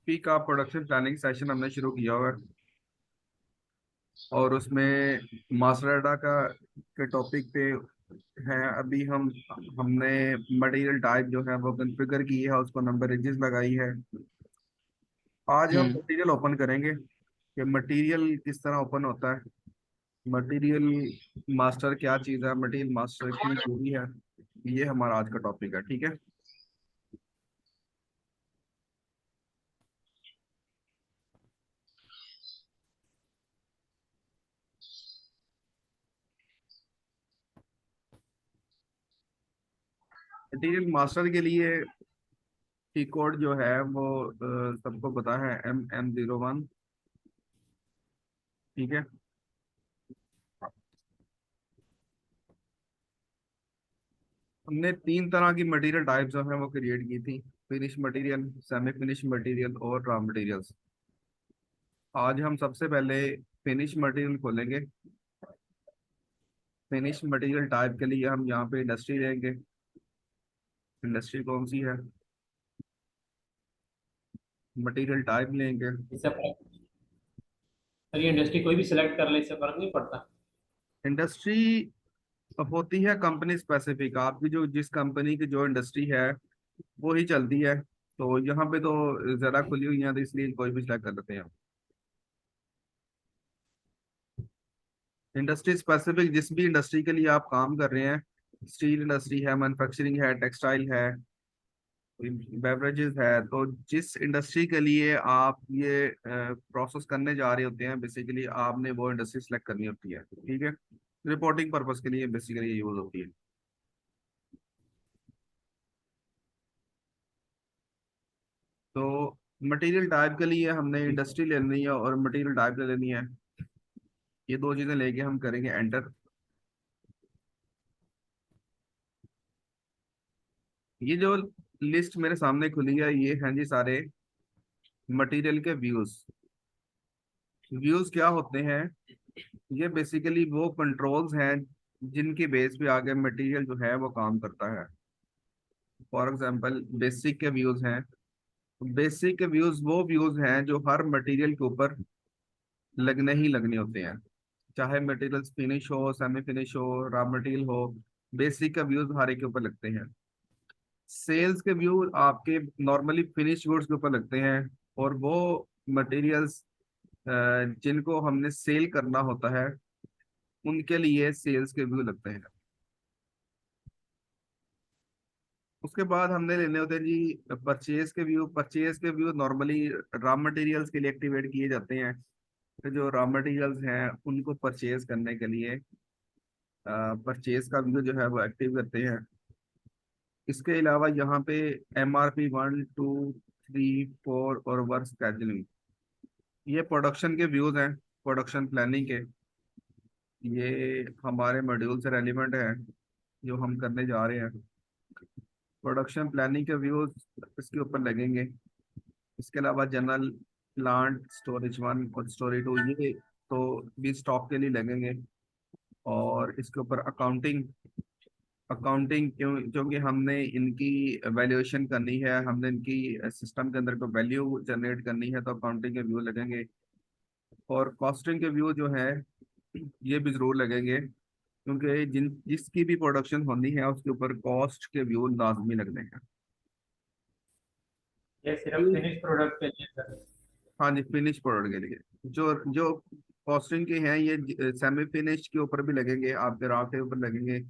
P का production planning session हमने शुरू किया हुआ है, और उसमें मास्टर डाटा का के टॉपिक पे है। अभी हमने मटेरियल टाइप जो है वो कॉन्फ़िगर की है, उसको नंबर रेंजेस लगाई है। आज हम हम्म। मटेरियल ओपन करेंगे कि मटेरियल किस तरह ओपन होता है, मटेरियल मास्टर क्या चीज़ है, मटेरियल मास्टर क्यों जरूरी है। ये हमारा आज का टॉपिक है, ठीक है। मटेरियल मास्टर के लिए की कोड जो है वो सबको पता है, MM01। ठीक है। हमने तीन तरह की मटेरियल टाइप जो है वो क्रिएट की थी: finish material, semi finish material और रॉ मटेरियल्स। आज हम सबसे पहले फिनिश मटेरियल खोलेंगे। फिनिश मटेरियल टाइप के लिए हम यहाँ पे इंडस्ट्री लेंगे। इंडस्ट्री कौन सी है, मटेरियल टाइप लेंगे। इससे फर्क, सर ये इंडस्ट्री कोई भी सिलेक्ट कर ले, इससे फर्क नहीं पड़ता। इंडस्ट्री होती है कंपनी स्पेसिफिक, आपकी जो जिस कंपनी की जो इंडस्ट्री है वो ही चलती है। तो यहाँ पे तो ज़रा खुली हुई है, तो इसलिए कोई भी सिलेक्ट कर लेते हैं। इंडस्ट्री स्पेसिफिक जिस भी इंडस्ट्री के लिए आप काम कर रहे हैं, स्टील इंडस्ट्री है, मैन्युफैक्चरिंग है, टेक्सटाइल है, बेवरेजेस है, तो जिस इंडस्ट्री के लिए आप ये प्रोसेस करने जा रहे होते हैं, बेसिकली आपने वो इंडस्ट्री सेलेक्ट करनी होती है, ठीक है। रिपोर्टिंग पर्पस के लिए बेसिकली यूज होती है। तो मटेरियल टाइप के लिए हमने ठीक है। इंडस्ट्री लेनी है और मटेरियल टाइप ले लेनी है। ये दो चीजें लेके हम करेंगे एंटर। ये जो लिस्ट मेरे सामने खुली है, ये हैं जी सारे मटेरियल के व्यूज। व्यूज क्या होते हैं, ये बेसिकली वो कंट्रोल्स हैं जिनकी बेस पे आगे मटेरियल जो है वो काम करता है। फॉर एग्जांपल बेसिक के व्यूज हैं। बेसिक के व्यूज वो व्यूज हैं जो हर मटेरियल के ऊपर लगने ही लगने होते हैं, चाहे मटेरियल फिनिश हो, सेमी फिनिश हो, रॉ मटेरियल हो। बेसिक का व्यूज हर एक के ऊपर लगते हैं। सेल्स के व्यू आपके नॉर्मली फिनिश गुड्स के ऊपर लगते हैं, और वो मटेरियल्स जिनको हमने सेल करना होता है उनके लिए सेल्स के व्यू लगते हैं। उसके बाद हमने लेने होते हैं जी परचेज के व्यू। परचेज के व्यू नॉर्मली रॉ मटेरियल्स के लिए एक्टिवेट किए जाते हैं। तो जो रॉ मटेरियल्स हैं उनको परचेज करने के लिए परचेज का व्यू जो है वो एक्टिव करते हैं। इसके अलावा यहाँ पे MRP 1 2 3 4 और वर्क scheduling, ये प्रोडक्शन के व्यूज हैं, प्रोडक्शन प्लानिंग के। ये हमारे मॉड्यूल से रेलिवेंट है जो हम करने जा रहे हैं। प्रोडक्शन प्लानिंग के व्यूज इसके ऊपर लगेंगे। इसके अलावा जनरल, प्लांट, स्टोरेज 1 और स्टोरेज 2, ये तो भी स्टॉक के लिए लगेंगे। और इसके ऊपर अकाउंटिंग। अकाउंटिंग क्यों, क्योंकि हमने इनकी वैल्यूएशन करनी है, हमने इनकी सिस्टम के अंदर को वैल्यू जनरेट करनी है, तो अकाउंटिंग के व्यू लगेंगे। और कॉस्टिंग के व्यू जो है ये भी जरूर लगेंगे, क्योंकि जिसकी भी प्रोडक्शन होनी है उसके ऊपर कॉस्ट के व्यू लाजमी लगने हैं। ये सिर्फ व्यू, फिनिश प्रोडक्ट के लिए सर। हाँ जी, फिनिश प्रोडक्ट के लिए जो जो कॉस्टिंग के हैं ये सेमी फिनिश के ऊपर भी लगेंगे, आपके रॉ के ऊपर लगेंगे।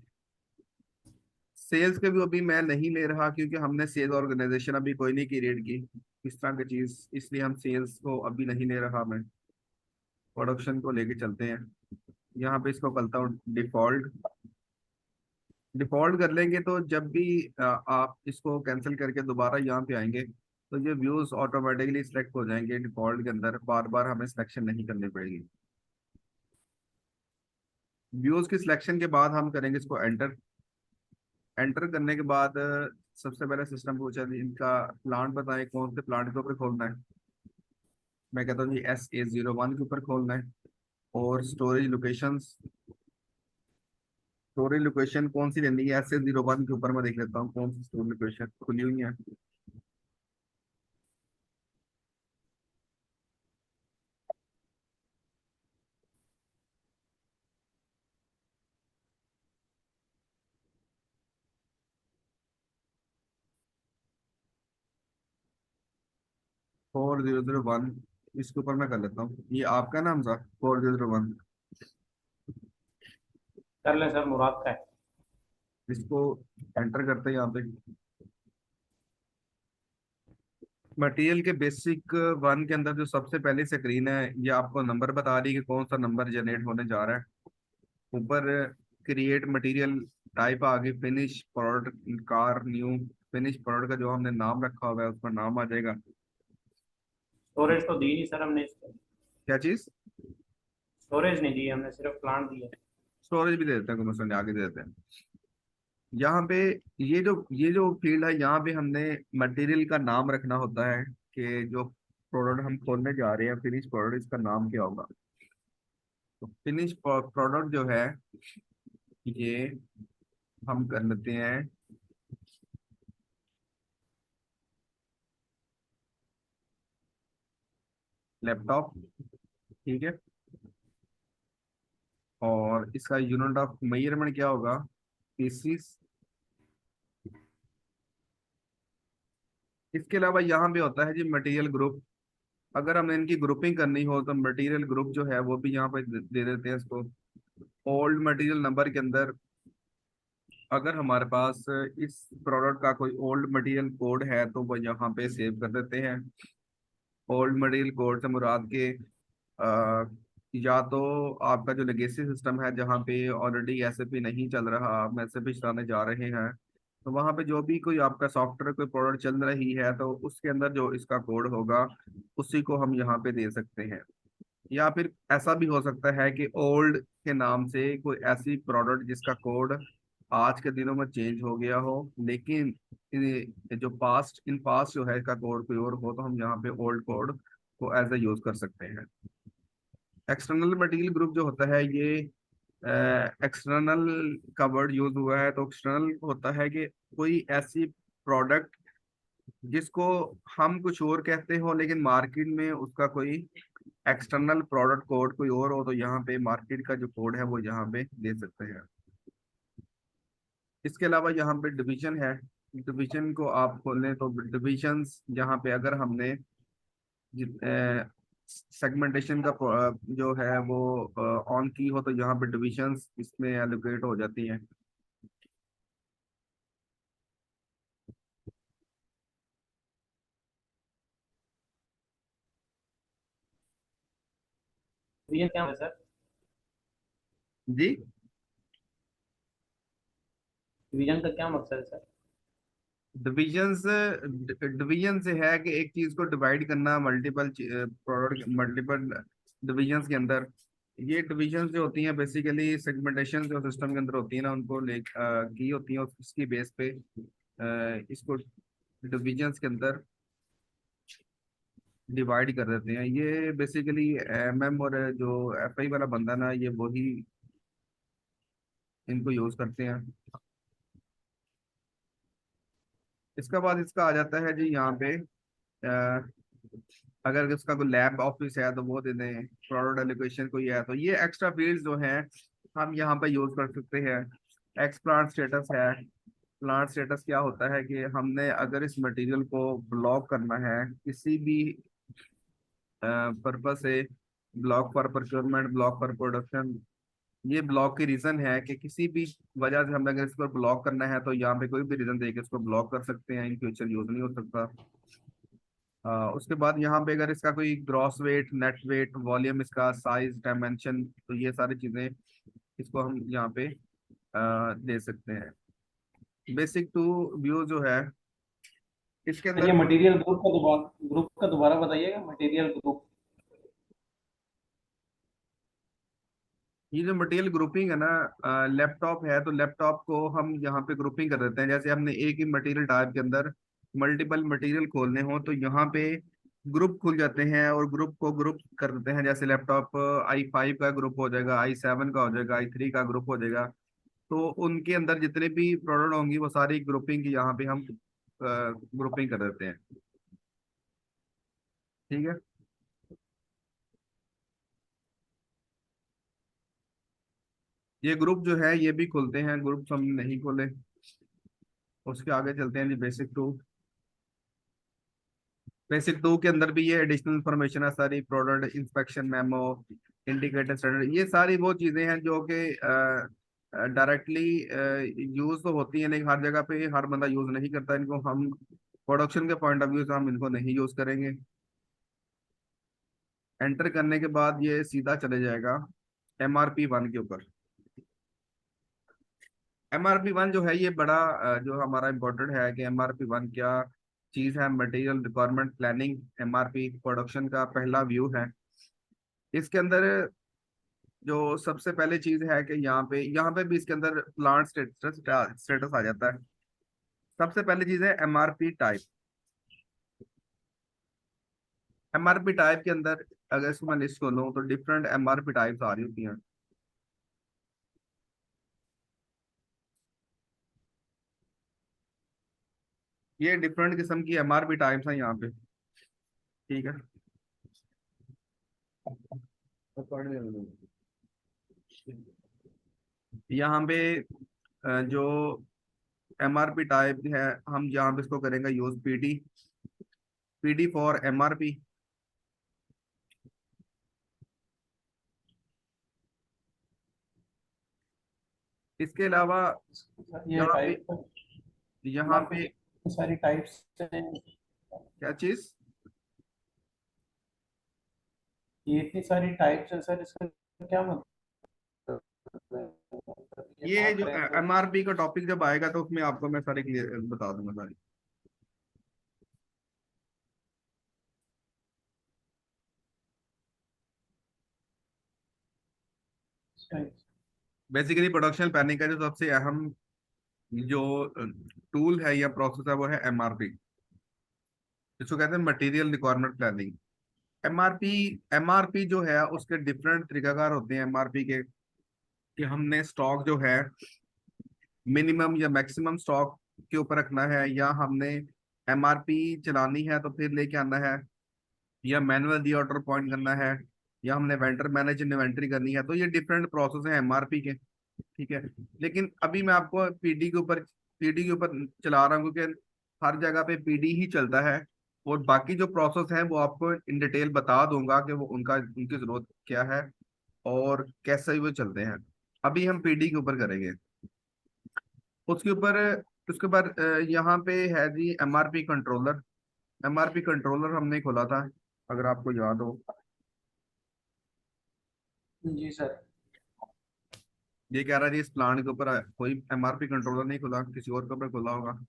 सेल्स के भी अभी मैं नहीं ले रहा, क्योंकि हमने सेल्स ऑर्गेनाइजेशन अभी कोई नहीं क्रिएट की इस तरह की चीज, इसलिए हम सेल्स को अभी नहीं ले रहा मैं। प्रोडक्शन को लेके चलते हैं। यहाँ पे इसको करता हूँ डिफॉल्ट। डिफॉल्ट कर लेंगे तो जब भी आप इसको कैंसिल करके दोबारा यहाँ पे आएंगे तो ये व्यूज ऑटोमेटिकली सिलेक्ट हो जाएंगे डिफॉल्ट के अंदर, बार बार हमें सिलेक्शन नहीं करनी पड़ेगी। व्यूज की सिलेक्शन के बाद हम करेंगे इसको एंटर। एंटर करने के बाद सबसे पहले सिस्टम पूछा जी इनका प्लांट बताएं, कौन से प्लांट के ऊपर खोलना है। मैं कहता हूँ जी SA01 के ऊपर खोलना है। और स्टोरेज लोकेशंस, स्टोरेज लोकेशन कौन सी लेनी है, SA01 के ऊपर मैं देख लेता हूँ कौन सी स्टोरेज लोकेशन खुली हुई है। 4001, इसके ऊपर मैं कर लेता हूँ, ये आपका नाम था 4001। कर ले सर, मुराद का है। इसको एंटर करते हैं यहाँ पे। मटेरियल के बेसिक वन के अंदर जो सबसे पहली स्क्रीन है, ये आपको नंबर बता रही है कि कौन सा नंबर जनरेट होने जा रहा है। ऊपर क्रिएट मटेरियल टाइप आ गई, finish product car new. Finish product का जो हमने नाम रखा हुआ है उसका नाम आ जाएगा। स्टोरेज तो दी नहीं सर हमने इसको। क्या चीज? स्टोरेज नहीं दी हमने, सिर्फ प्लांट दिया। स्टोरेज भी दे देते हैं, कोई मसला नहीं, आगे दे देते हैं। यहाँ पे ये जो फील्ड है, यहाँ पे हमने मटेरियल का नाम रखना होता है कि जो प्रोडक्ट हम खोलने जा रहे हैं, फिनिश प्रोडक्ट, इसका नाम क्या होगा। तो फिनिश प्रोडक्ट जो है, ये हम कर लेते हैं लैपटॉप। ठीक है। और इसका यूनिट ऑफ मेजरमेंट क्या होगा? पीसीस। इसके अलावा यहाँ पे होता है जी मटेरियल ग्रुप। अगर हमने इनकी ग्रुपिंग करनी हो तो मटेरियल ग्रुप जो है वो भी यहाँ पे दे देते हैं इसको। ओल्ड मटेरियल नंबर के अंदर अगर हमारे पास इस प्रोडक्ट का कोई ओल्ड मटेरियल कोड है तो वो यहाँ पे सेव कर देते हैं। ओल्ड मटेरियल कोड से मुराद के या तो आपका जो लेगेसी सिस्टम है जहाँ पे ऑलरेडी एसएपी नहीं चल रहा, आप एसएपी चलाने जा रहे हैं, तो वहाँ पे जो भी कोई आपका सॉफ्टवेयर कोई प्रोडक्ट चल रही है तो उसके अंदर जो इसका कोड होगा उसी को हम यहाँ पे दे सकते हैं। या फिर ऐसा भी हो सकता है कि ओल्ड के नाम से कोई ऐसी प्रोडक्ट जिसका कोड आज के दिनों में चेंज हो गया हो, लेकिन जो पास्ट इन पास्ट जो है इसका कोड कोई और हो, तो हम यहाँ पे ओल्ड कोड को एज ए यूज कर सकते हैं। एक्सटर्नल मटेरियल ग्रुप जो होता है, ये एक्सटर्नल का वर्ड यूज हुआ है, तो एक्सटर्नल होता है कि कोई ऐसी प्रोडक्ट जिसको हम कुछ और कहते हो लेकिन मार्केट में उसका कोई एक्सटर्नल प्रोडक्ट कोड कोई और हो, तो यहाँ पे मार्केट का जो कोड है वो यहाँ पे दे सकते हैं। इसके अलावा यहाँ पे डिवीजन है। डिवीजन को आप खोलें तो डिविजन्स यहाँ पे अगर हमने सेगमेंटेशन का जो है वो ऑन की हो तो यहाँ पे डिविजन्स इसमें एलोकेट हो जाती हैं। डिवीजन क्या है सर? जी। डिवीजन का क्या मकसद है सर? डिविजन्स, डिवीजन से है कि एक चीज को डिवाइड करना मल्टीपल प्रोडक्ट मल्टीपल डिविजन्स के अंदर। ये डिविजन्स जो होती हैं बेसिकली सेगमेंटेशन जो सिस्टम के अंदर होती है ना, उनको ले की होती हैं, उसकी बेस पे इसको डिविजन्स के अंदर डिवाइड कर देते हैं। ये बेसिकली एमएम और जो एफआई वाला बंदा ना, ये वही इनको यूज करते हैं। इसके बाद इसका आ जाता है जी यहाँ पे अगर इसका कोई लैब ऑफिस है तो वो दे दें, प्रोडक्ट एलोकेशन कोई है तो ये एक्स्ट्रा फील्ड्स जो हैं हम यहाँ पे यूज कर सकते हैं। एक्स प्लांट स्टेटस है। प्लांट स्टेटस क्या होता है कि हमने अगर इस मटेरियल को ब्लॉक करना है किसी भी पर्पज से, block for procurement, block for production, ये ब्लॉक की रीजन है कि किसी भी वजह से हमें अगर इसको ब्लॉक करना है तो यहाँ पे कोई भी रीजन देके इसको ब्लॉक कर सकते हैं, इन फ्यूचर यूज नहीं हो सकता। उसके बाद यहाँ पे अगर इसका कोई gross weight, net weight, volume, इसका साइज, डायमेंशन, तो ये सारी चीजें इसको हम यहाँ पे दे सकते हैं। बेसिक टू व्यू जो है इसके सर ये अंदर मटेरियल ग्रुप का दोबारा बताइएगा, मटेरियल ग्रुप। ये जो मटेरियल ग्रुपिंग है ना, लैपटॉप है तो लैपटॉप को हम यहाँ पे ग्रुपिंग कर देते हैं। जैसे हमने एक ही मटेरियल टाइप के अंदर मल्टीपल मटेरियल खोलने हो तो यहाँ पे ग्रुप खुल जाते हैं और ग्रुप को ग्रुप कर देते हैं। जैसे लैपटॉप i5 का ग्रुप हो जाएगा, i7 का हो जाएगा, i3 का ग्रुप हो जाएगा। तो उनके अंदर जितने भी प्रोडक्ट होंगी वो सारी ग्रुपिंग की यहाँ पे हम ग्रुपिंग कर देते हैं। ठीक है। ये ग्रुप जो है ये भी खुलते हैं, ग्रुप हम नहीं खोले। उसके आगे चलते हैं जी बेसिक टू। बेसिक 2 के अंदर भी ये एडिशनल इंफॉर्मेशन है सारी, product inspection memo, indicator standard, ये सारी वो चीजें हैं जो कि डायरेक्टली यूज तो होती हैं, लेकिन हर जगह पे हर बंदा यूज नहीं करता इनको। हम प्रोडक्शन के पॉइंट ऑफ व्यू से हम इनको नहीं यूज करेंगे। एंटर करने के बाद ये सीधा चले जाएगा MRP 1 के ऊपर। MRP 1 जो है ये बड़ा जो हमारा इम्पोर्टेंट है कि MRP 1 क्या चीज है। Material requirement planning, MRP production का पहला व्यू है। इसके अंदर जो सबसे पहले चीज है कि यहाँ पे भी इसके अंदर प्लांट स्टेटस आ जाता है। सबसे पहली चीज है MRP टाइप। MRP टाइप के अंदर अगर इसको मैं लिस्ट कर लूँ तो डिफरेंट MRP टाइप्स आ रही होती हैं। ये डिफरेंट किस्म की MRP टाइप्स हैं यहाँ पे, ठीक है। यहाँ पे जो MRP टाइप है, हम यहाँ पे इसको करेंगे यूज PD फॉर MRP। इसके अलावा ये यहाँ पे टाइप यहाँ MRP पे की सारी टाइप्स हैं। क्या चीज, ये इतनी सारी टाइप्स है सर, इसका क्या मतलब है? ये ये बांट जो रहे हैं तो MRP का टॉपिक जब आएगा तो उसमें आपको मैं सारी क्लियर बता दूंगा सारी। बेसिकली प्रोडक्शन प्लानिंग का जो सबसे अहम जो टूल है या प्रोसेस है वो है MRP, जिसको कहते हैं material requirement planning. MRP MRP जो है उसके डिफरेंट तरीकाकार होते हैं एमआरपी के, कि हमने स्टॉक जो है मिनिमम या मैक्सिमम स्टॉक के ऊपर रखना है, या हमने MRP चलानी है तो फिर लेके आना है, या मैनुअल दी ऑर्डर पॉइंट करना है, या हमने वेंडर मैनेज इन्वेंटरी करनी है। तो ये डिफरेंट प्रोसेस है MRP के, ठीक है। लेकिन अभी मैं आपको पीडी के ऊपर चला रहा हूँ क्योंकि हर जगह पे PD ही चलता है, और बाकी जो प्रोसेस है वो आपको इन डिटेल बता दूंगा कि वो उनकी जरूरत क्या है और कैसे वो चलते हैं। अभी हम PD के ऊपर करेंगे। उसके ऊपर उसके बाद यहाँ पे है जी MRP कंट्रोलर। MRP कंट्रोलर हमने खोला था, अगर आपको याद हो। जी सर। ये कह रहा है जी इस प्लान के ऊपर कोई MRP कंट्रोलर नहीं खुला, किसी और के ऊपर खुला होगा।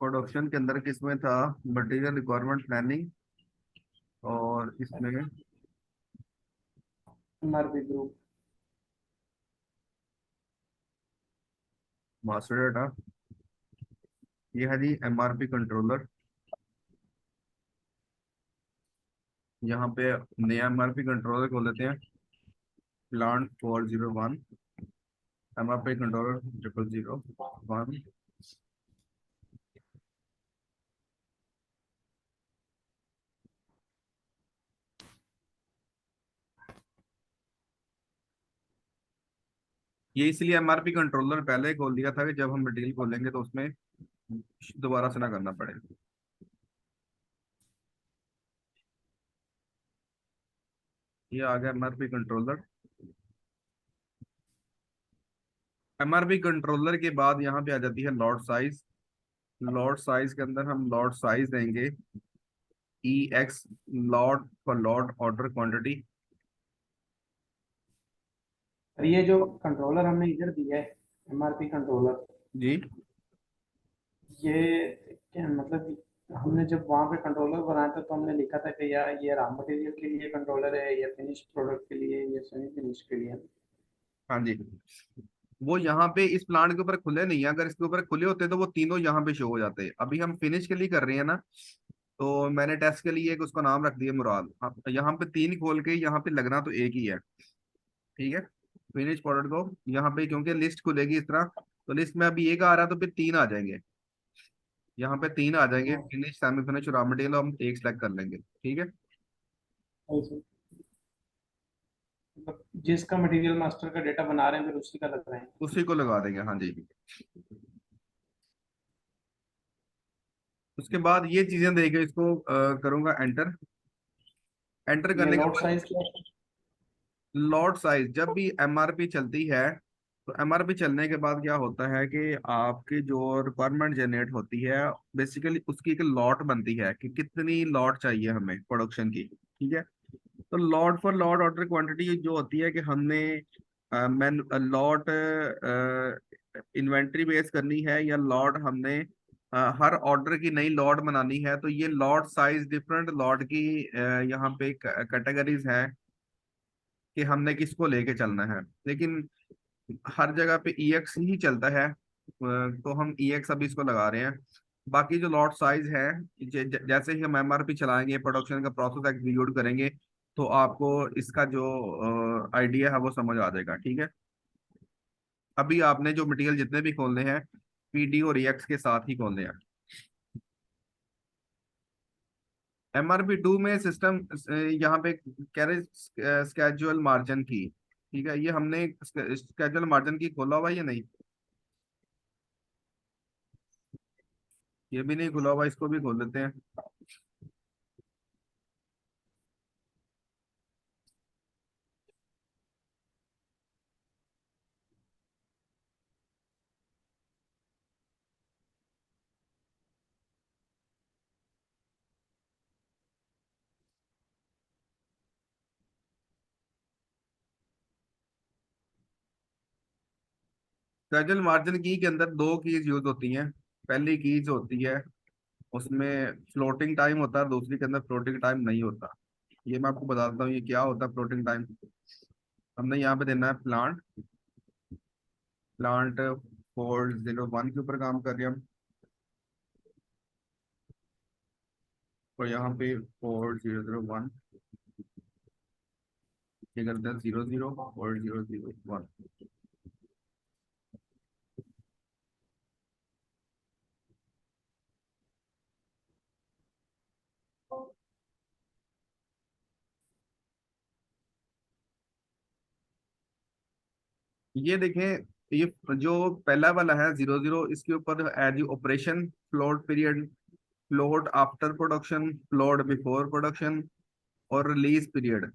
प्रोडक्शन के अंदर किसमें था, मटेरियल रिक्वायरमेंट प्लानिंग, और इसमें MRP ग्रुप। Master data. ये है जी MRP कंट्रोलर। यहाँ पे नया MRP कंट्रोलर खोल लेते हैं, प्लांट 401, MRP कंट्रोलर 0001। ये इसलिए MRP कंट्रोलर पहले ही खोल दिया था कि जब हम मटेरियल खोलेंगे तो उसमें दोबारा से ना करना पड़े। ये आ गया MRP कंट्रोलर। MRP कंट्रोलर के बाद यहाँ पे आ जाती है लॉट साइज। लॉट साइज के अंदर हम लॉट साइज देंगे EX, lot for lot order quantity. और ये जो कंट्रोलर हमने इधर दिया है, MRP कंट्रोलर, जी ये क्या मतलब, हमने जब वहाँ पे कंट्रोलर बनाया था तो हमने लिखा था कि यार ये रॉ मटेरियल के लिए कंट्रोलर है, ये फिनिश प्रोडक्ट के लिए, ये सेमी फिनिश के लिए। हाँ जी, वो यहाँ पे इस प्लांट के ऊपर खुले नहीं है। अगर इसके ऊपर खुले होते तो वो तीनों यहाँ पे शो हो जाते। अभी हम फिनिश के लिए कर रहे हैं ना, तो मैंने टेस्ट के लिए एक उसका नाम रख दिया मुराद। अब यहाँ पे तीन खोल के यहाँ पे लगना तो एक ही है, ठीक है। फिनिश प्रोडक्ट को यहाँ पे क्योंकि लिस्ट खुलेगी इस तरह, तो लिस्ट में अभी एक आ रहा है तो फिर तीन आ जाएंगे, यहाँ पे तीन आ जाएंगे, हाँ, finish semi finish raw material, हम एक सेलेक्ट कर लेंगे, ठीक है। ऐसे मतलब जिसका मटेरियल मास्टर का डेटा बना रहे हैं फिर उसी का लग रहे हैं। उसी को लगा देंगे, हाँ जी। उसके बाद ये चीजें देके इसको करूंगा एंटर। एंटर ये करने के लॉट बाद साइज क्या है? लॉट साइज, जब भी एमआरपी चलती है तो एमआरपी चलने के बाद क्या होता है कि आपकी जो रिक्वायरमेंट जनरेट होती है, बेसिकली उसकी एक लॉट बनती है कि कितनी लॉट चाहिए हमें प्रोडक्शन की, ठीक है। तो lot for lot order quantity जो होती है कि हमने मैन लॉट इन्वेंट्री बेस करनी है या लॉट हमने हर ऑर्डर की नई लॉट बनानी है, तो ये लॉट साइज डिफरेंट लॉट की यहाँ पे कैटेगरीज हैं कि हमने किसको लेके चलना है। लेकिन हर जगह पे ईएक्स ही चलता है, तो हम ईएक्स अभी इसको लगा रहे हैं। बाकी जो लॉट साइज है, जैसे ही हम एमआरपी चलाएंगे, प्रोडक्शन का प्रोसेस एग्जीक्यूट करेंगे, तो आपको इसका जो आइडिया है वो समझ आ जाएगा, ठीक है। अभी आपने जो मटेरियल जितने भी खोलने हैं, पीडी और ईएक्स के साथ ही खोलने हैं। एमआरपी टू में सिस्टम यहाँ पे कह रहे स्केजुअल मार्जिन की, ठीक है। ये हमने स्केजुअल मार्जिन की खोला हुआ है या नहीं? ये भी नहीं खुला हुआ, इसको भी खोल लेते हैं। स्केजुअल मार्जिन की के अंदर दो कीज यूज होती हैं। पहली कीज होती है, उसमें फ्लोटिंग टाइम होता है, दूसरी के अंदर फ्लोटिंग टाइम नहीं होता। ये मैं आपको बता देता हूँ ये क्या होता है फ्लोटिंग टाइम। हमने यहाँ पे देना है प्लांट, प्लांट 401 के ऊपर काम कर रहे हैं हम, और यहाँ पे 4001 ये करते हैं 00 और 001। ये देखें, ये जो पहला वाला है 00, इसके ऊपर as operation float period, float after production, float before production और रिलीज पीरियड।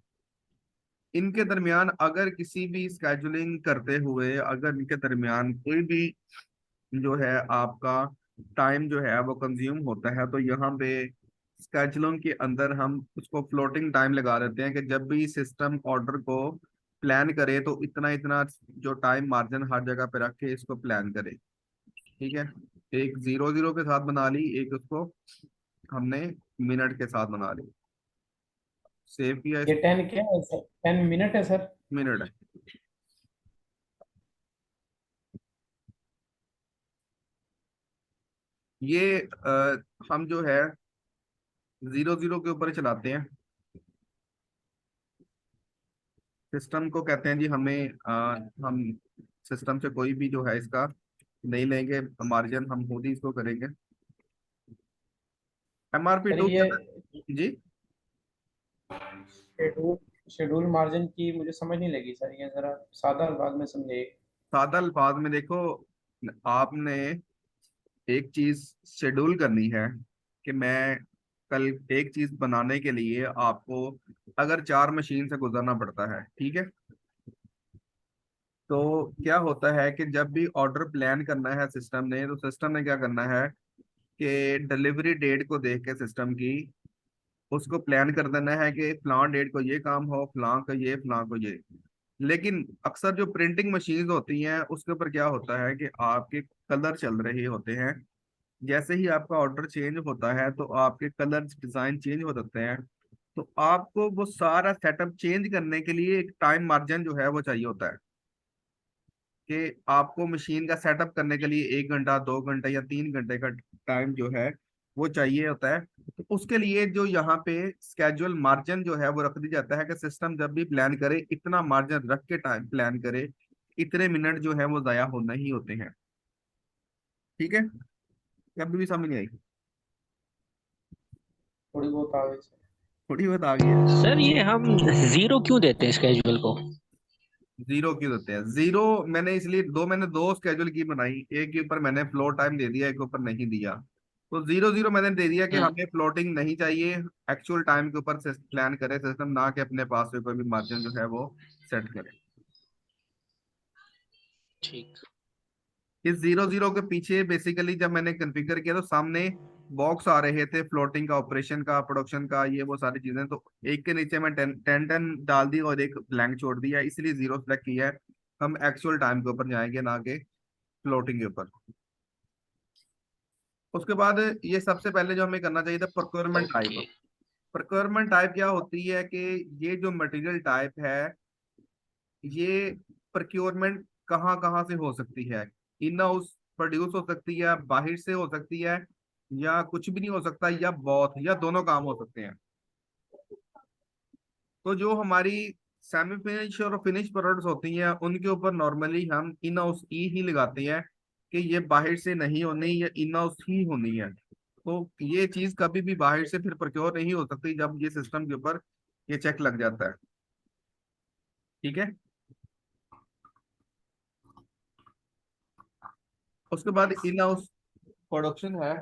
इनके दरमियान अगर किसी भी स्केजुलिंग करते हुए अगर इनके दरमियान कोई भी जो है आपका टाइम जो है वो कंज्यूम होता है, तो यहाँ पे स्केजुलिंग के अंदर हम उसको फ्लोटिंग टाइम लगा देते हैं कि जब भी सिस्टम ऑर्डर को प्लान करे तो इतना इतना जो टाइम मार्जिन हर जगह पे रख के इसको प्लान करे, ठीक है। एक 00 के साथ बना ली, एक उसको हमने मिनट के साथ बना ली, सेव किया ये इसको। 10 क्या है सर? 10 मिनट है सर? मिनट है ये। हम जो है 00 के ऊपर चलाते हैं, सिस्टम को कहते हैं जी हमें हम सिस्टम से कोई भी जो है इसका नहीं लेंगे, मार्जिन हम खुद ही इसको करेंगे। एमआरपी सर टू के ये अंदर जी, शेड्यूल शेड्यूल मार्जिन की मुझे समझ नहीं लगी सर, ये जरा सादा अंदाज में समझाइए। सादा अल्फाज में देखो, आपने एक चीज शेड्यूल करनी है कि मैं कल एक चीज बनाने के लिए आपको अगर चार मशीन से गुजरना पड़ता है, ठीक है। तो क्या होता है कि जब भी ऑर्डर प्लान करना है सिस्टम ने, तो सिस्टम ने क्या करना है कि डिलीवरी डेट को देख के सिस्टम की उसको प्लान कर देना है कि फलां डेट को ये काम हो, फलां को ये, फलां को ये। लेकिन अक्सर जो प्रिंटिंग मशीन होती हैं उसके ऊपर क्या होता है कि आपके कलर चल रहे होते हैं, जैसे ही आपका ऑर्डर चेंज होता है तो आपके कलर डिजाइन चेंज हो जाते हैं। तो आपको वो सारा सेटअप चेंज करने के लिए एक टाइम मार्जिन जो है वो चाहिए होता है कि आपको मशीन का सेटअप करने के लिए 1 घंटा, 2 घंटे या 3 घंटे का टाइम जो है वो चाहिए होता है। तो उसके लिए जो यहाँ पे स्केजुअल मार्जिन जो है वो रख दी जाता है कि सिस्टम जब भी प्लान करे इतना मार्जिन रख के टाइम प्लान करे, इतने मिनट जो है वो जाया होना ही होते हैं। ठीक है, कभी भी समझ नहीं आई? थोड़ी बहुत आगे से। थोड़ी बहुत आ गई है। सर ये हम जीरो क्यों देते हैं स्केजुअल को? जीरो क्यों देते हैं? जीरो मैंने इसलिए मैंने दो स्केड्यूल की बनाई, एक के ऊपर मैंने फ्लोट टाइम दे दिया, एक के ऊपर नहीं दिया। तो जीरो जीरो मैंने दे दिया कि हम्म। हमें फ्लोटिंग नहीं चाहिए, एक्चुअल टाइम के ऊपर प्लान करे सिस्टम, ना कि अपने पास से कोई भी मार्जिन जो है वो सेट करे। ठीक। इस जीरो जीरो के पीछे बेसिकली जब मैंने कॉन्फ़िगर किया तो सामने बॉक्स आ रहे थे फ्लोटिंग का, ऑपरेशन का, प्रोडक्शन का, ये वो सारी चीजें। तो एक के नीचे मैं टेन टेन टेन डाल दी और एक ब्लैंक छोड़ दिया, इसलिए जीरो सेलेक्ट किया है। हम एक्चुअल टाइम के ऊपर जाएंगे, ना कि फ्लोटिंग के ऊपर। उसके बाद ये सबसे पहले जो हमें करना चाहिए था, procurement type. Okay. Procurement type क्या होती है कि ये जो मटेरियल टाइप है, ये प्रोक्योरमेंट कहाँ कहाँ से हो सकती है। इन हाउस प्रोड्यूस हो सकती है, बाहर से हो सकती है, या कुछ भी नहीं हो सकता, या बहुत, या दोनों काम हो सकते हैं। तो जो हमारी सेमी फिनिश और फिनिश प्रोडक्ट्स होती हैं उनके ऊपर नॉर्मली हम इन हाउस ई ही लगाते हैं कि ये बाहर से नहीं होनी, ये इन हाउस ही होनी है। तो ये चीज कभी भी बाहर से फिर प्रोक्योर नहीं हो सकती जब ये सिस्टम के ऊपर ये चेक लग जाता है। ठीक है। उसके बाद इन हाउस प्रोडक्शन है।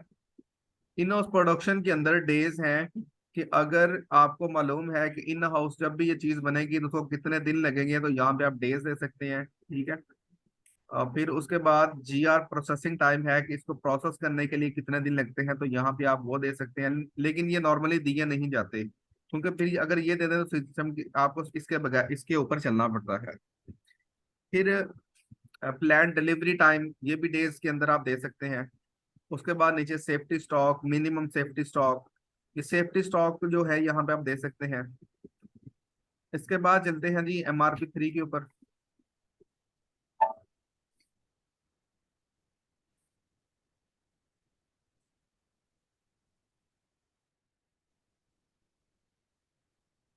इन हाउस प्रोडक्शन के अंदर डेज हैं कि अगर आपको मालूम है कि इन हाउस जब भी ये चीज बनेगी तो उसको कितने दिन लगेंगे, तो यहाँ पे आप डेज दे सकते हैं। ठीक है। फिर उसके बाद जीआर प्रोसेसिंग टाइम है कि इसको प्रोसेस करने के लिए कितने दिन लगते हैं, तो यहाँ पे आप वो दे सकते हैं। लेकिन ये नॉर्मली दिए नहीं जाते, क्योंकि फिर अगर ये दे दें तो सिस्टम की आपको इसके बगैर इसके ऊपर चलना पड़ता है। फिर प्लान डिलीवरी टाइम, ये भी डेज के अंदर आप दे सकते हैं। उसके बाद नीचे safety stock, minimum safety stock, ये सेफ्टी स्टॉक जो है यहाँ पे आप दे सकते हैं। इसके बाद चलते हैं जी MRP 3 के ऊपर।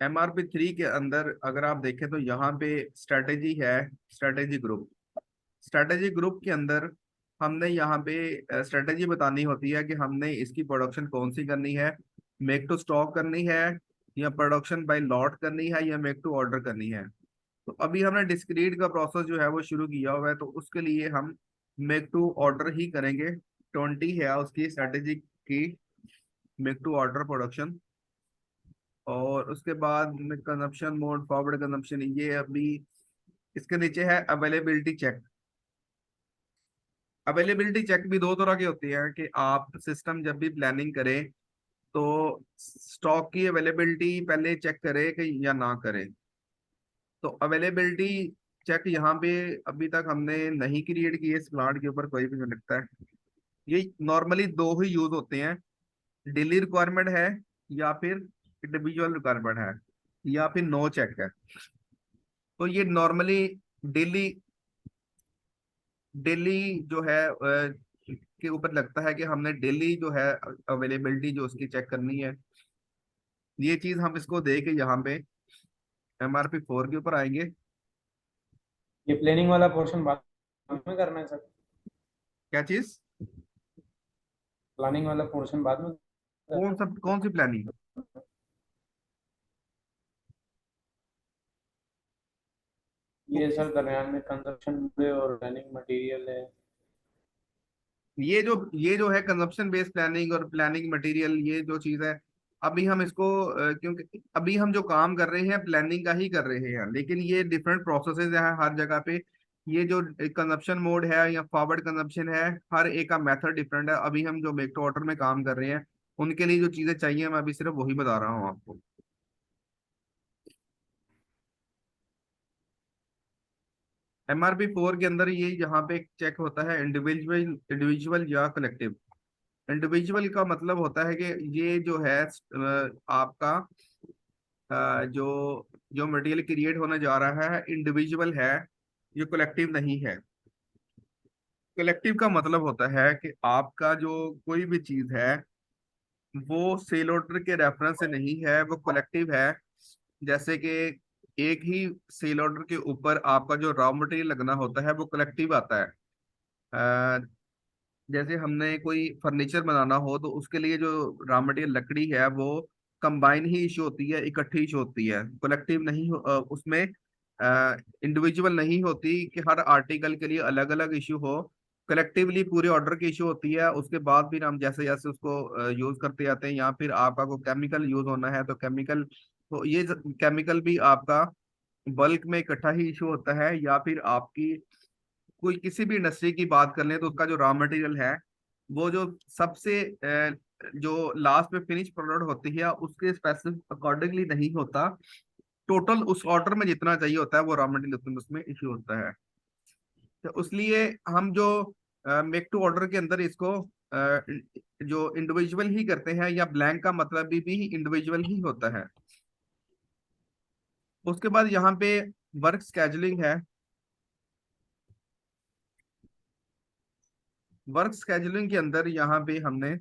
MRP 3 के अंदर अगर आप देखें तो यहाँ पे स्ट्रेटेजी है, स्ट्रेटेजी ग्रुप। स्ट्रेटेजी ग्रुप के अंदर हमने यहाँ पे स्ट्रेटेजी बतानी होती है कि हमने इसकी प्रोडक्शन कौन सी करनी है, मेक टू स्टॉक करनी है, या प्रोडक्शन बाय लॉट करनी है, या मेक टू ऑर्डर करनी है। तो अभी हमने डिस्क्रीट का प्रोसेस जो है वो शुरू किया हुआ है, तो उसके लिए हम मेक टू ऑर्डर ही करेंगे। 20 है उसकी स्ट्रेटेजी की, मेक टू ऑर्डर प्रोडक्शन। और उसके बाद में कंजप्शन मोड, फॉरवर्ड कंजप्शन, ये अभी इसके नीचे है अवेलेबिलिटी चेक। अवेलेबिलिटी चेक भी दो तरह की होती है कि आप सिस्टम जब भी प्लानिंग करें तो स्टॉक की अवेलेबिलिटी पहले चेक करे कि या ना करे। तो अवेलेबिलिटी चेक यहाँ पे अभी तक हमने नहीं क्रिएट की है इस प्लांट के ऊपर, कोई भी मुझे लगता है। ये नॉर्मली दो ही यूज होते हैं, डेली रिक्वायरमेंट है या फिर इंडिविजुअल रिक्वायरमेंट है, या फिर नो चेक है। तो ये नॉर्मली डेली डेली जो है के ऊपर लगता है कि हमने डेली जो है अवेलेबिलिटी जो उसकी चेक करनी है। ये चीज हम इसको दे के यहाँ पे MRP 4 के ऊपर आएंगे। ये प्लानिंग वाला पोर्शन बाद में करना है सर? क्या चीज? प्लानिंग वाला पोर्शन बाद में कौन सी प्लानिंग? ये सर दरमियान में कंजप्शन है और प्लानिंग मटेरियल है। ये जो है कंजप्शन बेस्ड प्लानिंग और प्लानिंग मटेरियल, ये जो चीज है अभी हम इसको क्योंकि अभी हम जो काम कर रहे हैं प्लानिंग का ही कर रहे हैं, लेकिन ये डिफरेंट प्रोसेसेस हैं हर जगह पे। ये जो कंजप्शन मोड है या फॉरवर्ड कंजप्शन है, हर एक का मेथड डिफरेंट है। अभी हम जो मेक टू ऑर्डर में काम कर रहे हैं उनके लिए जो चीजें चाहिए मैं अभी सिर्फ वही बता रहा हूँ आपको। MRP 4 के अंदर ये यहाँ पे चेक होता है इंडिविजुअल, इंडिविजुअल या कलेक्टिव। इंडिविजुअल का मतलब होता है कि ये जो है आपका जो जो मटेरियल क्रिएट होने जा रहा है इंडिविजुअल है, ये कलेक्टिव नहीं है। कलेक्टिव का मतलब होता है कि आपका जो कोई भी चीज है वो सेल ऑर्डर के रेफरेंस से नहीं है, वो कलेक्टिव है। जैसे कि एक ही सेल ऑर्डर के ऊपर आपका जो रॉ मटेरियल लगना होता है वो कलेक्टिव आता है। जैसे हमने कोई फर्नीचर बनाना हो तो उसके लिए जो रॉ मटेरियल लकड़ी है वो कंबाइन ही इशू होती है, इकट्ठी इशू होती है, कलेक्टिव नहीं उसमें इंडिविजुअल नहीं होती कि हर आर्टिकल के लिए अलग अलग इशू हो। कलेक्टिवली पूरे ऑर्डर की इशू होती है। उसके बाद फिर हम जैसे जैसे उसको यूज करते जाते हैं, या फिर आपका को केमिकल यूज होना है तो केमिकल, तो ये केमिकल भी आपका बल्क में इकट्ठा ही इशू होता है। या फिर आपकी कोई किसी भी इंडस्ट्री की बात कर लें तो उसका जो रॉ मटेरियल है वो जो सबसे जो लास्ट में फिनिश प्रोडक्ट होती है उसके स्पेसिफिक अकॉर्डिंगली नहीं होता। टोटल उस ऑर्डर में जितना चाहिए होता है वो रॉ मटेरियल उसमें उसमें इश्यू होता है। तो इसलिए हम जो मेक टू ऑर्डर के अंदर इसको जो इंडिविजुअल ही करते हैं, या ब्लैंक का मतलब भी इंडिविजुअल ही होता है। उसके बाद यहाँ पे वर्क स्केजुलिंग है। वर्क स्केजुलिंग के अंदर यहाँ पे हमने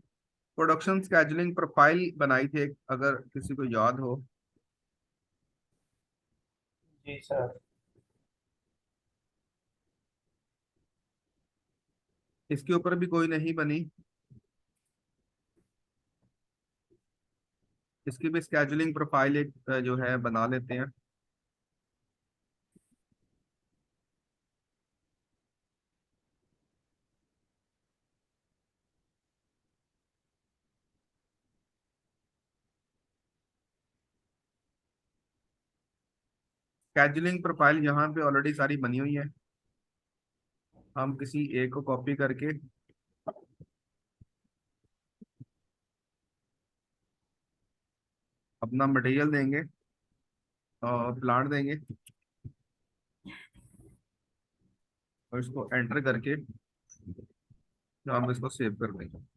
प्रोडक्शन स्केजुलिंग प्रोफाइल बनाई थी, अगर किसी को याद हो। जी सर। इसके ऊपर भी कोई नहीं बनी। इसकी भी स्केजुलिंग प्रोफाइल एक जो है बना लेते हैं। स्केजुलिंग प्रोफाइल यहाँ पे ऑलरेडी सारी बनी हुई है। हम किसी एक को कॉपी करके अपना मटेरियल देंगे और प्लांट देंगे और इसको एंटर करके हम इसको सेव कर देंगे।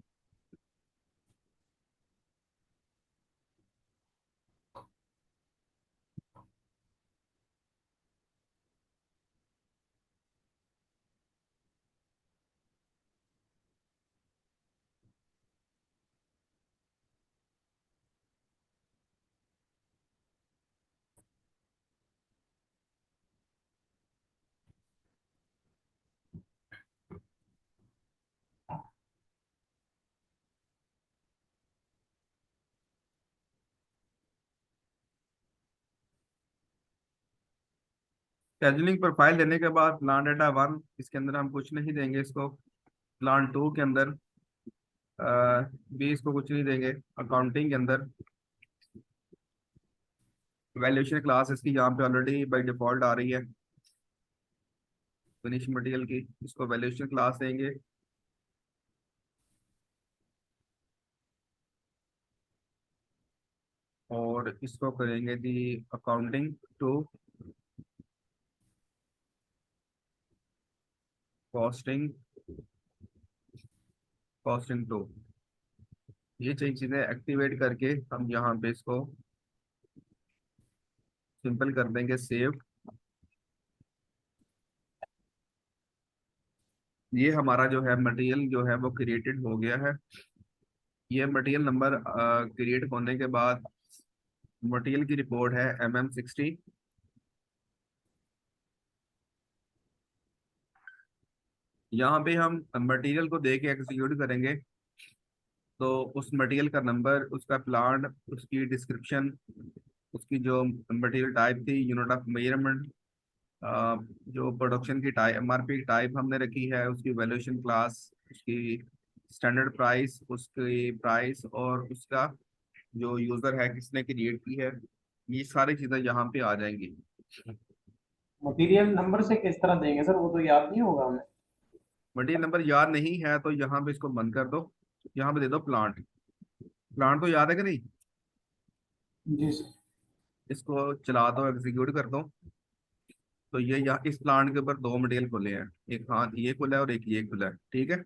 स्केजुलिंग प्रोफाइल देने के बाद प्लान डेटा वन, इसके अंदर हम कुछ नहीं देंगे इसको। प्लान टू के अंदर भी इसको कुछ नहीं देंगे। अकाउंटिंग के अंदर वैल्यूएशन क्लास इसकी यहाँ पे ऑलरेडी बाई डिफॉल्ट आ रही है फिनिश मटेरियल की, इसको वैल्यूएशन क्लास देंगे। और इसको करेंगे the accounting to costing, costing to. ये चीज चीजें एक्टिवेट करके हम यहाँ पे इसको सिंपल कर देंगे सेव। ये हमारा जो है मटेरियल जो है वो क्रिएटेड हो गया है। ये मटेरियल नंबर क्रिएट होने के बाद मटेरियल की रिपोर्ट है MM60। यहाँ पे हम मटेरियल को दे के एग्जीक्यूट करेंगे तो उस मटेरियल का नंबर, उसका प्लांट, उसकी डिस्क्रिप्शन, उसकी जो मटेरियल टाइप थी, यूनिट ऑफ मेजरमेंट, जो प्रोडक्शन की टाइप, MRP की टाइप हमने रखी है, उसकी वैल्यूएशन क्लास, उसकी स्टैंडर्ड प्राइस, उसकी प्राइस, और उसका जो यूजर है किसने क्रिएट की है, ये सारी चीजें यहाँ पे आ जाएंगी। मटेरियल नंबर से किस तरह देंगे सर, वो तो याद नहीं होगा हमें। मटेरियल नंबर याद नहीं है तो यहाँ पे इसको बंद कर दो। यहाँ पे दे दो प्लांट। प्लांट तो याद है कि नहीं? जी सर। इसको चला दो, एग्जीक्यूट कर दो। तो ये यहाँ इस प्लांट के ऊपर दो मटेरियल खुले हैं, एक हाथ ये खुला है और एक ये खुला है, ठीक है।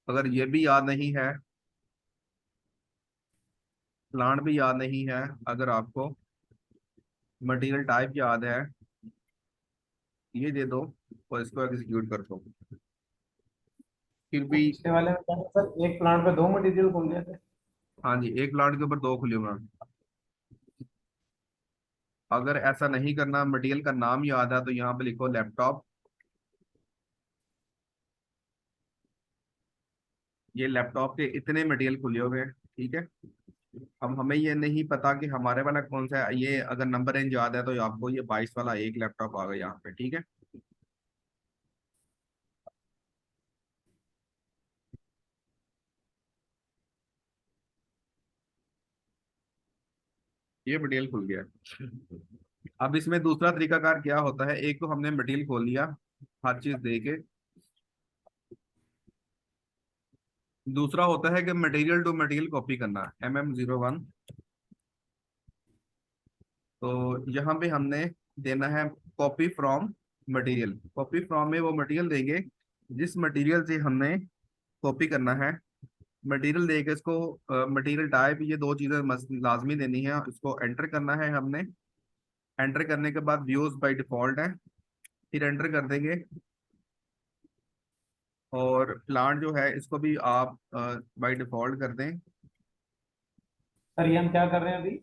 अगर ये भी याद नहीं है, प्लांट भी याद नहीं है, अगर आपको मटेरियल टाइप याद है, ये दे दो और इसको एग्जीक्यूट कर दो। फिर भी पिछले वाले में क्या था सर, एक प्लांट पे 2 मटेरियल खोल दिए थे। हाँ जी, एक प्लांट के ऊपर 2 खुले हुए हैं। अगर ऐसा नहीं करना, मटेरियल का नाम याद है, तो यहाँ पे लिखो लैपटॉप। ये लैपटॉप के इतने मटेरियल खुले हुए हैं, ठीक है। अब हमें ये नहीं पता कि हमारे वाला कौन सा है। ये अगर नंबर रेंज याद है तो आपको ये 22 वाला एक लैपटॉप आ गया यहाँ पे, ठीक है। ये मटेरियल खुल गया। अब इसमें दूसरा तरीकाकार क्या होता है, एक तो हमने मटेरियल खोल लिया हर चीज दे के। दूसरा होता है कि मटेरियल टू मटेरियल कॉपी करना, MM01। तो यहाँ पे हमने देना है copy from material. Copy from में वो मटेरियल देंगे जिस मटेरियल से हमने कॉपी करना है। मटेरियल देके इसको मटेरियल टाइप, ये 2 चीजें लाजमी देनी है। इसको एंटर करना है हमने। एंटर करने के बाद व्यूज बाय डिफॉल्ट है, फिर एंटर कर देंगे। और प्लांट जो है इसको भी आप बाय डिफॉल्ट कर दें। सर ये हम क्या कर रहे हैं अभी?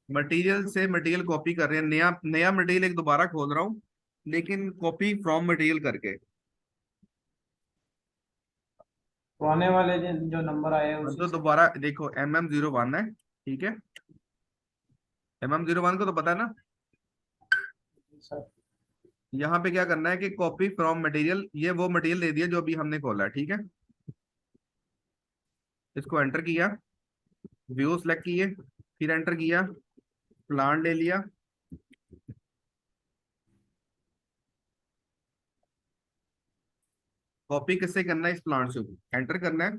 मटेरियल से मटेरियल कॉपी कर रहे हैं, नया नया मटेरियल एक दोबारा खोल रहा हूँ, लेकिन कॉपी फ्रॉम मटेरियल करके। पुराने वाले जो नंबर आए हैं उसी तो से। दोबारा देखो, MM01 है, ठीक है। MM01 को तो पता है ना। सर यहाँ पे क्या करना है कि कॉपी फ्रॉम मटेरियल, ये वो मटेरियल दे दिया जो अभी हमने खोला है, ठीक है। इसको एंटर किया, व्यू सेलेक्ट किए, फिर एंटर किया, प्लान ले लिया। कॉपी किससे करना है, इस प्लांट से एंटर करना है।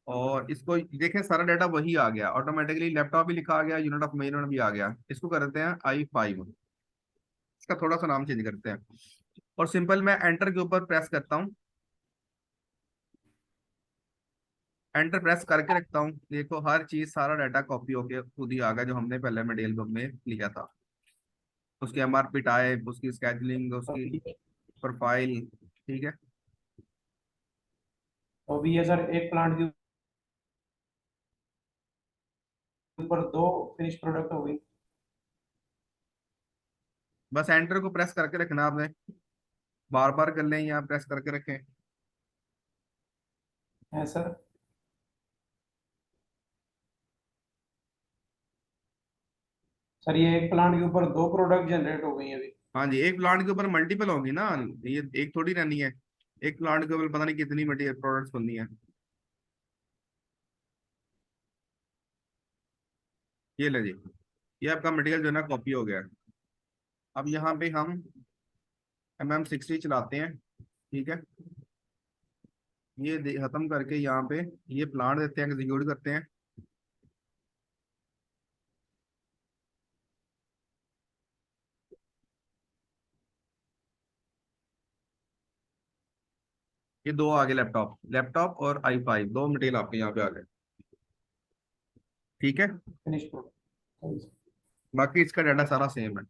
और इसको देखें, सारा डाटा वही आ गया ऑटोमेटिकली, लैपटॉप भी लिखा आ गया, यूनिट ऑफ मेजरमेंट भी आ गया। इसको करते हैं I5। इसका थोड़ा सा नाम चेंज करते हैं, और सिंपल मैं एंटर के ऊपर प्रेस करता हूँ। एंटर प्रेस करके रखता हूँ, देखो हर चीज, सारा डाटा कॉपी होके खुद ही आ गया जो हमने पहले मटेरियल बुक में लिया था। उसकी MRP टाइप, उसकी स्केजुलिंग, उसकी अभी प्रोफाइल, ठीक है। तो अभी ये सर एक प्लांट के ऊपर 2 फिनिश प्रोडक्ट हो गई बस एंटर को प्रेस करके रखना आपने, बार बार कर लें या प्रेस करके रखें। है सर। सर ये एक प्लांट के ऊपर 2 प्रोडक्ट जनरेट हो गई हैं अभी। हाँ जी, एक प्लांट के ऊपर मल्टीपल होंगी ना, ये एक थोड़ी रहनी है। एक प्लांट के ऊपर पता नहीं कितनी मटेरियल प्रोडक्ट्स बननी है। ये ले जी, ये आपका मटेरियल जो है ना कॉपी हो गया है। अब यहाँ पे हम MM60 चलाते हैं, ठीक है। ये खत्म करके यहाँ पे ये प्लांट देते हैं, एग्जीक्यूट करते हैं। ये 2 आ गए, लैपटॉप लैपटॉप और I5, 2 मटेरियल आपके यहाँ पे आ गए, ठीक है। Finish product. बाकी इसका डाटा सारा सेम है।